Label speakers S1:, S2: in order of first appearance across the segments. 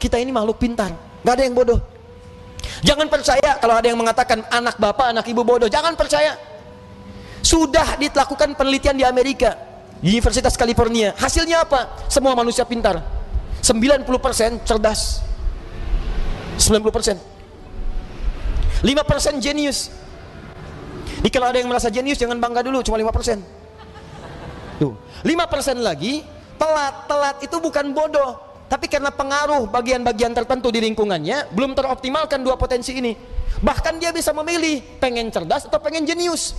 S1: Kita ini makhluk pintar, nggak ada yang bodoh. Jangan percaya kalau ada yang mengatakan anak bapak, anak ibu bodoh. Jangan percaya. Sudah dilakukan penelitian di Amerika, di Universitas California. Hasilnya apa? Semua manusia pintar. 90% cerdas, 90%. 5% jenius. Jadi kalau ada yang merasa jenius, jangan bangga dulu, cuma 5%. Tuh, 5% lagi telat. Telat itu bukan bodoh, tapi karena pengaruh bagian-bagian tertentu di lingkungannya belum teroptimalkan dua potensi ini. Bahkan dia bisa memilih pengen cerdas atau pengen jenius.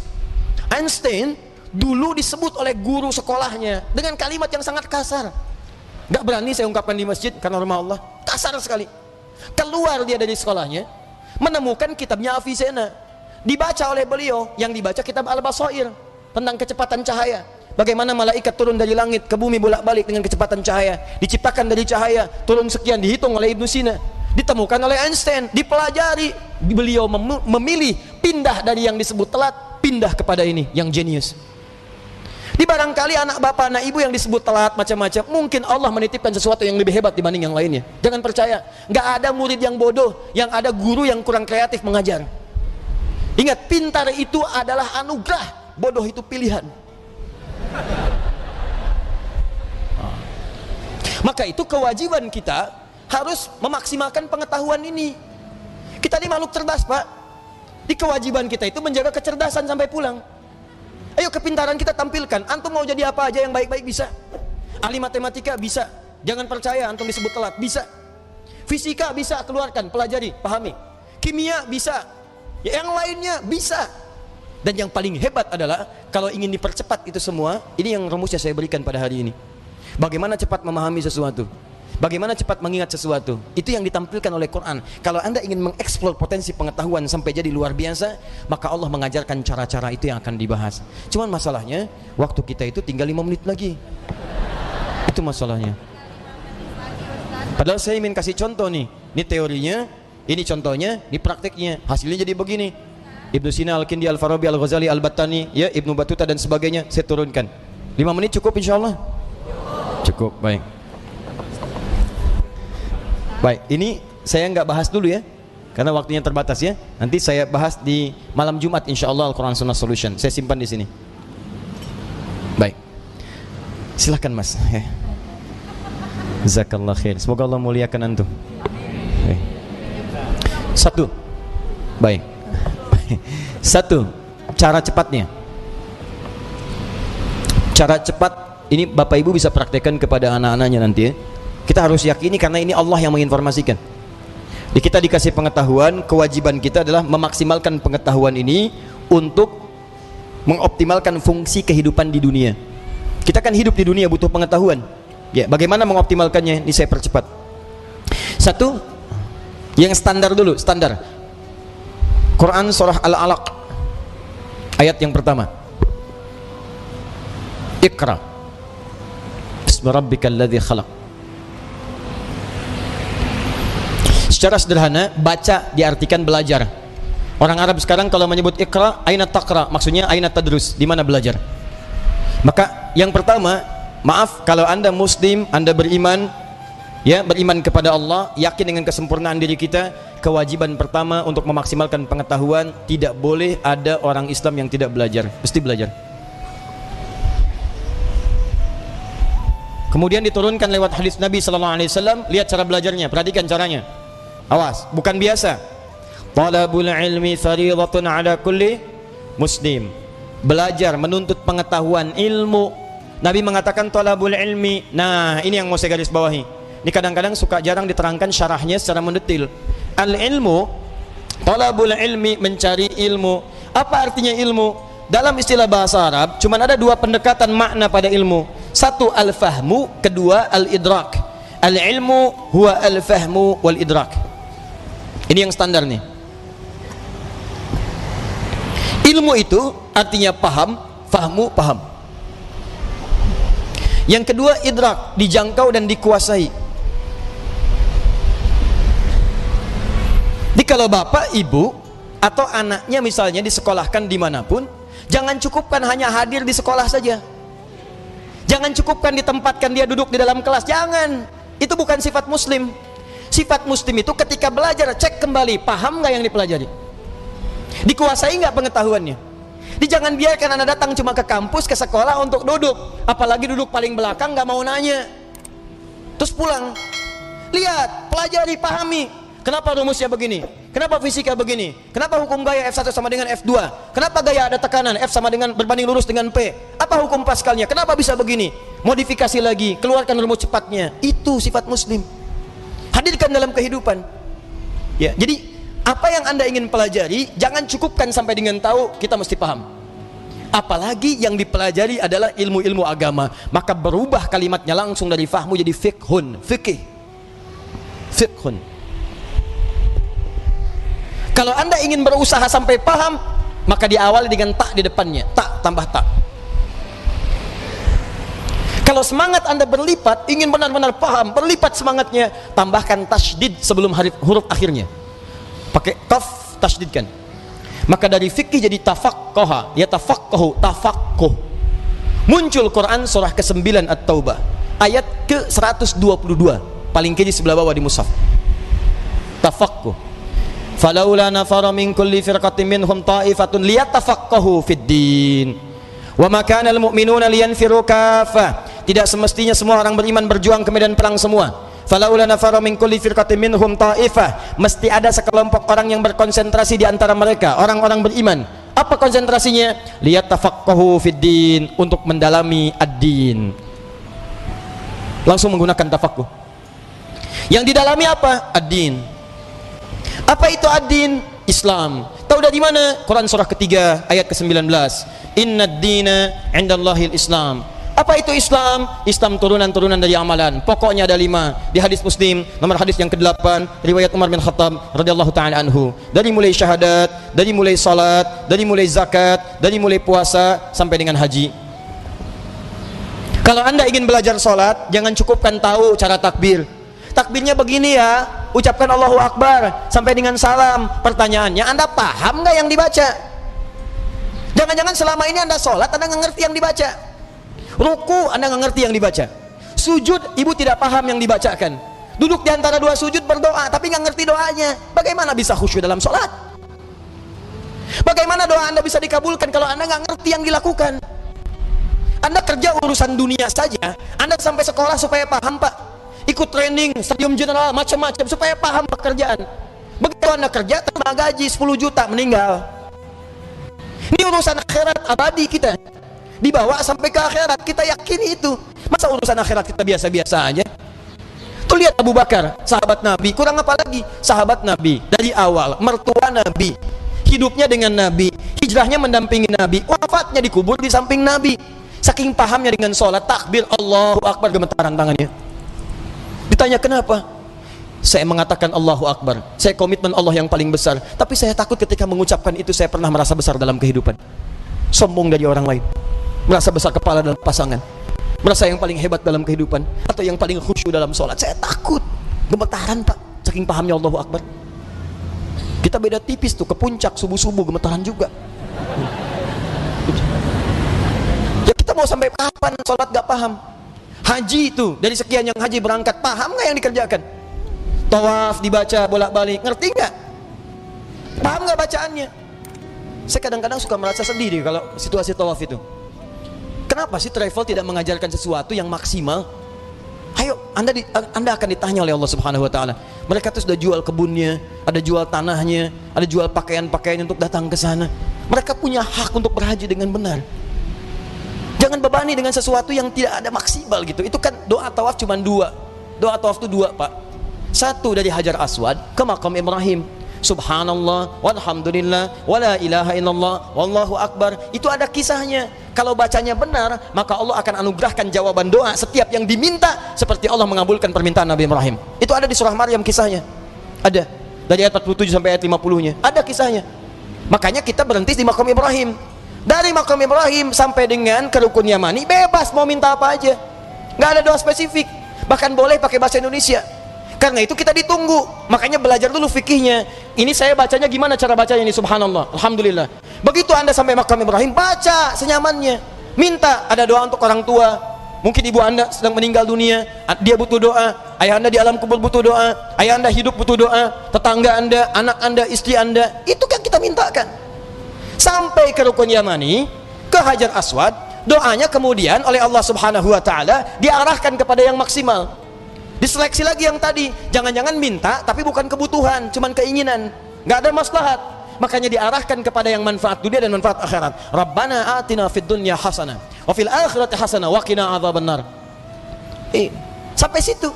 S1: Einstein dulu disebut oleh guru sekolahnya dengan kalimat yang sangat kasar. Gak berani saya ungkapkan di masjid karena rumah Allah, kasar sekali. Keluar dia dari sekolahnya, menemukan kitabnya Avicenna, dibaca oleh beliau. Yang dibaca kitab Al-Basair tentang kecepatan cahaya, bagaimana malaikat turun dari langit ke bumi bolak-balik dengan kecepatan cahaya, diciptakan dari cahaya, turun sekian, dihitung oleh Ibnu Sina, ditemukan oleh Einstein, dipelajari. Beliau memilih pindah dari yang disebut telat, pindah kepada ini yang jenius. Di barangkali anak bapak, anak ibu yang disebut telat macam-macam, mungkin Allah menitipkan sesuatu yang lebih hebat dibanding yang lainnya. Jangan percaya, nggak ada murid yang bodoh, yang ada guru yang kurang kreatif mengajar. Ingat, pintar itu adalah anugerah, bodoh itu pilihan. Maka itu kewajiban kita harus memaksimalkan pengetahuan ini. Kita ini makhluk cerdas, Pak. Di kewajiban kita itu menjaga kecerdasan sampai pulang. Ayo kepintaran kita tampilkan. Antum mau jadi apa aja yang baik-baik bisa. Ahli matematika bisa. Jangan percaya antum disebut telat, bisa. Fisika bisa, keluarkan, pelajari, pahami. Kimia bisa. Ya, yang lainnya bisa. Dan yang paling hebat adalah kalau ingin dipercepat itu semua, ini yang rumusnya saya berikan pada hari ini. Bagaimana cepat memahami sesuatu, bagaimana cepat mengingat sesuatu, itu yang ditampilkan oleh Quran. Kalau Anda ingin mengeksplor potensi pengetahuan sampai jadi luar biasa, maka Allah mengajarkan cara-cara itu yang akan dibahas. Cuman masalahnya, waktu kita itu tinggal 5 menit lagi. Itu masalahnya. Padahal saya ingin kasih contoh nih. Ini teorinya, ini contohnya, ini prakteknya. Hasilnya jadi begini. Ibnu Sina, Al-Kindi, Al-Farabi, Al-Ghazali, Al-Battani, ya, Ibnu Battuta dan sebagainya, saya turunkan. 5 menit cukup insya Allah? Cukup, baik. Baik, ini saya nggak bahas dulu ya, karena waktunya terbatas ya. Nanti saya bahas di malam Jumat insya Allah, Al-Quran Sunnah Solution. Saya simpan di sini. Baik, silahkan Mas. Jazakallah khair. Semoga Allah muliakan antum. Baik. Satu, baik. Satu, cara cepatnya. Cara cepat ini Bapak Ibu bisa praktekkan kepada anak-anaknya nanti ya. Kita harus yakini karena ini Allah yang menginformasikan. Jadi kita dikasih pengetahuan, kewajiban kita adalah memaksimalkan pengetahuan ini untuk mengoptimalkan fungsi kehidupan di dunia. Kita kan hidup di dunia butuh pengetahuan. Ya, bagaimana mengoptimalkannya? Ini saya percepat. Satu, yang standar dulu, standar. Quran surah Al-Alaq ayat yang pertama. Iqra Bismi rabbikal ladzi khalaq. Secara sederhana, baca diartikan belajar. Orang Arab sekarang kalau menyebut Iqra, aina taqra, maksudnya aina tadrus, di mana belajar. Maka yang pertama, maaf kalau Anda muslim, Anda beriman, ya, beriman kepada Allah, yakin dengan kesempurnaan diri kita, kewajiban pertama untuk memaksimalkan pengetahuan, tidak boleh ada orang Islam yang tidak belajar, mesti belajar. Kemudian diturunkan lewat hadis Nabi sallallahu alaihi wasallam, lihat cara belajarnya, perhatikan caranya. Awas, bukan biasa. Talabul ilmi fardhatun ala kulli muslim. Belajar, menuntut pengetahuan, ilmu. Nabi mengatakan talabul ilmi. Nah, ini yang mau saya garis bawahi. Ini kadang-kadang suka jarang diterangkan syarahnya secara mendetil. Al ilmu, talabul ilmi, mencari ilmu. Apa artinya ilmu? Dalam istilah bahasa Arab cuma ada dua pendekatan makna pada ilmu. Satu al-fahmu, kedua al-idrak. Al-ilmu huwa al-fahmu wal-idrak. Ini yang standar nih. Ilmu itu artinya paham, fahmu, paham. Yang kedua idrak, dijangkau dan dikuasai. Jadi kalau bapak, ibu atau anaknya misalnya disekolahkan dimanapun, jangan cukupkan hanya hadir di sekolah saja. Jangan cukupkan ditempatkan dia duduk di dalam kelas. Jangan. Itu bukan sifat muslim. sifat muslim itu ketika belajar cek kembali, paham nggak yang dipelajari, dikuasai nggak pengetahuannya. Jangan biarkan Anda datang cuma ke kampus, ke sekolah untuk duduk, apalagi duduk paling belakang nggak mau nanya, terus pulang. Lihat, pelajari, pahami. Kenapa rumusnya begini? Kenapa fisika begini? Kenapa hukum gaya F1 sama dengan F2? Kenapa gaya ada tekanan F sama dengan berbanding lurus dengan P? Apa hukum Pascalnya? Kenapa bisa begini? Modifikasi lagi, keluarkan rumus cepatnya. Itu sifat muslim. Hadirkan dalam kehidupan. Ya, jadi apa yang Anda ingin pelajari, jangan cukupkan sampai dengan tahu, kita mesti paham. Apalagi yang dipelajari adalah ilmu-ilmu agama, maka berubah kalimatnya langsung dari fahmu jadi fiqhun, fikih. Fiqhun. Kalau Anda ingin berusaha sampai paham, maka diawali dengan tak di depannya, tak tambah tak. Kalau semangat Anda berlipat, ingin benar-benar paham, berlipat semangatnya, tambahkan tasydid sebelum huruf akhirnya, pakai qaf, tasydidkan. Maka dari fikih jadi tafaqqaha, ya tafaqqahu, tafaqquh. Muncul Quran surah ke-9 At-Taubah ayat ke-122, paling kiri sebelah bawah di mushaf. Tafaqquh. Falaula nafara min kulli firqatin minhum ta'ifatun liyatafaqahu fid din. Wa ma kana al-mu'minuna liyanfiru kaffah. Tidak semestinya semua orang beriman berjuang ke medan perang semua. Falaula nafara min kulli firqatin minhum ta'ifah. Mesti ada sekelompok orang yang berkonsentrasi di antara mereka, orang-orang beriman. Apa konsentrasinya? Liyatafaqahu fid din, untuk mendalami ad-din. Langsung menggunakan tafaqquh. Yang didalami apa? Ad-din. Apa itu ad-din? Islam. Tahu dari mana? Quran surah ketiga ayat ke-19. Innad dina 'indallahil Islam. Apa itu Islam? Islam turunan-turunan dari amalan. Pokoknya ada 5. Di hadis Muslim nomor hadis yang ke-8, riwayat Umar bin Khattab radhiyallahu taala anhu. Dari mulai syahadat, dari mulai salat, dari mulai zakat, dari mulai puasa sampai dengan haji. Kalau Anda ingin belajar salat, jangan cukupkan tahu cara takbir. Takbirnya begini ya, ucapkan Allahu Akbar sampai dengan salam. Pertanyaannya, Anda paham nggak yang dibaca? Jangan-jangan selama ini Anda sholat, Anda nggak ngerti yang dibaca. Ruku, Anda nggak ngerti yang dibaca. Sujud, ibu tidak paham yang dibacakan. Duduk di antara dua sujud berdoa, tapi nggak ngerti doanya. Bagaimana bisa khusyuk dalam sholat? Bagaimana doa Anda bisa dikabulkan kalau Anda nggak ngerti yang dilakukan? Anda kerja urusan dunia saja, Anda sampai sekolah supaya paham, Pak. Ikut training, stadium general, macam-macam supaya paham pekerjaan. Begitu Anda kerja, terima gaji 10 juta, meninggal. Ini urusan akhirat abadi kita. Dibawa sampai ke akhirat, kita yakini itu. Masa urusan akhirat kita biasa-biasa aja? Tuh lihat Abu Bakar, sahabat Nabi, kurang apa lagi? Sahabat Nabi, dari awal, mertua Nabi, hidupnya dengan Nabi, hijrahnya mendampingi Nabi, wafatnya dikubur di samping Nabi. Saking pahamnya dengan sholat, takbir, Allahu Akbar, gemetaran tangannya. Ditanya kenapa? Saya mengatakan Allahu Akbar, saya komitmen Allah yang paling besar, tapi saya takut ketika mengucapkan itu saya pernah merasa besar dalam kehidupan, sombong dari orang lain, merasa besar kepala dalam pasangan, merasa yang paling hebat dalam kehidupan, atau yang paling khusyuk dalam sholat. Saya takut, gemetaran Pak, saking pahamnya Allahu Akbar. Kita beda tipis tuh, ke puncak subuh-subuh gemetaran juga. Ya kita mau sampai kapan sholat gak paham? Haji itu, dari sekian yang haji berangkat, paham nggak yang dikerjakan? Tawaf dibaca bolak-balik, ngerti nggak? Paham nggak bacaannya? Saya kadang-kadang suka merasa sedih deh kalau situasi tawaf itu. Kenapa sih travel tidak mengajarkan sesuatu yang maksimal? Ayo, Anda akan ditanya oleh Allah Subhanahu Wa Taala. Mereka tuh sudah jual kebunnya, ada jual tanahnya, ada jual pakaian-pakaian untuk datang ke sana. Mereka punya hak untuk berhaji dengan benar. Jangan bebani dengan sesuatu yang tidak ada maksimal gitu. Itu kan doa tawaf cuma 2. Doa tawaf itu 2, Pak. 1 dari Hajar Aswad ke Maqam Ibrahim. Subhanallah, walhamdulillah, wala ilaha illallah, wallahu akbar. Itu ada kisahnya. Kalau bacanya benar, maka Allah akan anugerahkan jawaban doa setiap yang diminta, seperti Allah mengabulkan permintaan Nabi Ibrahim. Itu ada di surah Maryam kisahnya. Ada. Dari ayat 47 sampai ayat 50-nya. Ada kisahnya. Makanya kita berhenti di Maqam Ibrahim. Dari Maqam Ibrahim sampai dengan ke Rukun Yamani, bebas mau minta apa aja, nggak ada doa spesifik, bahkan boleh pakai bahasa Indonesia. Karena itu kita ditunggu, makanya belajar dulu fikihnya. Ini saya bacanya gimana cara bacanya ini? Subhanallah, alhamdulillah. Begitu Anda sampai Maqam Ibrahim, baca senyamannya. Minta, ada doa untuk orang tua, mungkin ibu Anda sedang meninggal dunia, dia butuh doa. ayah anda di alam kubur butuh doa, ayah anda hidup butuh doa, tetangga anda, anak anda, istri anda, itu kan kita mintakan. Sampai ke rukun yamani, ke Hajar Aswad, doanya kemudian oleh Allah Subhanahu wa taala diarahkan kepada yang maksimal. Diseleksi lagi yang tadi, jangan-jangan minta tapi bukan kebutuhan, cuman keinginan, nggak ada maslahat. Makanya diarahkan kepada yang manfaat dunia dan manfaat akhirat. Rabbana atina fid dunya hasanah wa fil akhirati hasanah wa qina adzabannar. Sampai situ.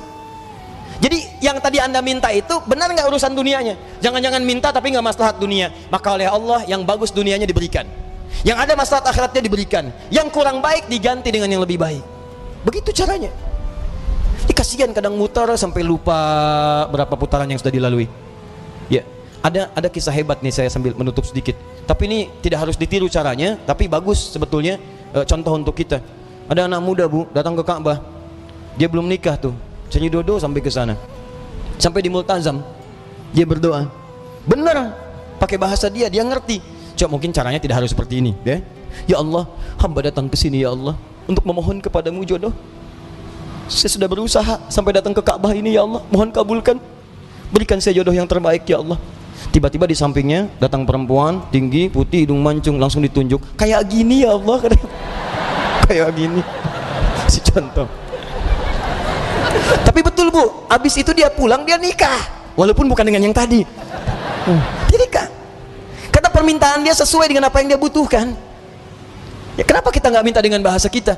S1: Jadi yang tadi anda minta itu benar nggak urusan dunianya? Jangan-jangan minta tapi nggak maslahat dunia. Maka oleh Allah yang bagus dunianya diberikan, yang ada maslahat akhiratnya diberikan, yang kurang baik diganti dengan yang lebih baik. Begitu caranya. Kasihan kadang mutar sampai lupa berapa putaran yang sudah dilalui. Ya, ada kisah hebat nih, saya sambil menutup sedikit. Tapi ini tidak harus ditiru caranya, tapi bagus sebetulnya contoh untuk kita. Ada anak muda bu datang ke Ka'bah, dia belum nikah tuh, Sanyi Dodo sampai ke sana, sampai di Multazam, dia berdoa. Benar, pakai bahasa dia ngerti. Coba mungkin caranya tidak harus seperti ini, ya. Ya Allah, hamba datang ke sini ya Allah untuk memohon kepadamu jodoh. Saya sudah berusaha sampai datang ke Ka'bah ini ya Allah, mohon kabulkan, berikan saya jodoh yang terbaik ya Allah. Tiba-tiba di sampingnya datang perempuan tinggi, putih, hidung mancung, langsung ditunjuk, kayak gini ya Allah. Kayak gini, si contoh. Tapi betul bu, habis itu dia pulang, dia nikah, walaupun bukan dengan yang tadi. Dia nikah karena permintaan dia sesuai dengan apa yang dia butuhkan. Ya kenapa kita nggak minta dengan bahasa kita?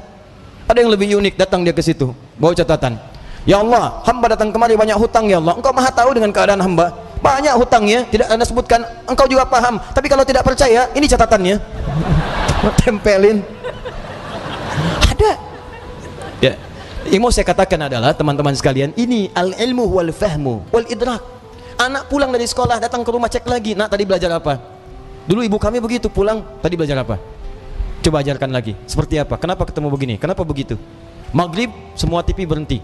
S1: Ada yang lebih unik, datang dia ke situ, bawa catatan. Ya Allah, hamba datang kemari banyak hutang ya Allah. Engkau maha tahu dengan keadaan hamba, banyak hutangnya, tidak anda sebutkan. Engkau juga paham. Tapi kalau tidak percaya, ini catatannya. Tempelin. Ada. Ya. Yang mau saya katakan adalah teman-teman sekalian, ini al-ilmu wal fahmu wal idrak. Anak pulang dari sekolah, datang ke rumah, cek lagi. Nak, tadi belajar apa? Dulu ibu kami begitu, pulang, tadi belajar apa? Coba ajarkan lagi, seperti apa? Kenapa ketemu begini? Kenapa begitu? Maghrib, semua TV berhenti.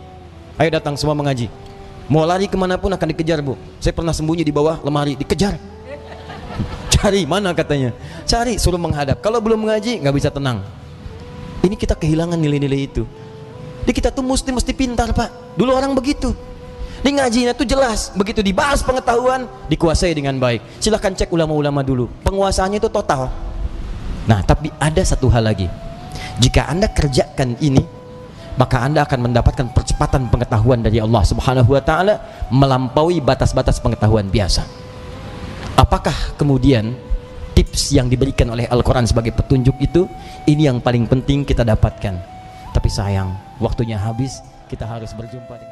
S1: Ayo datang semua mengaji. Mau lari kemanapun akan dikejar bu. Saya pernah sembunyi di bawah lemari, dikejar. Cari, mana katanya? Cari, suruh menghadap. Kalau belum mengaji, nggak bisa tenang. Ini kita kehilangan nilai-nilai itu. Jadi kita tuh mesti pintar pak. Dulu orang begitu. Di ngajinya tuh jelas. Begitu dibahas pengetahuan, dikuasai dengan baik. Silahkan cek ulama-ulama dulu. Penguasaannya itu total. Nah, tapi ada satu hal lagi. Jika anda kerjakan ini, maka anda akan mendapatkan percepatan pengetahuan dari Allah Subhanahu wa taala melampaui batas-batas pengetahuan biasa. Apakah kemudian tips yang diberikan oleh Al-Quran sebagai petunjuk itu, ini yang paling penting kita dapatkan. Tapi sayang, waktunya habis, kita harus berjumpa dengan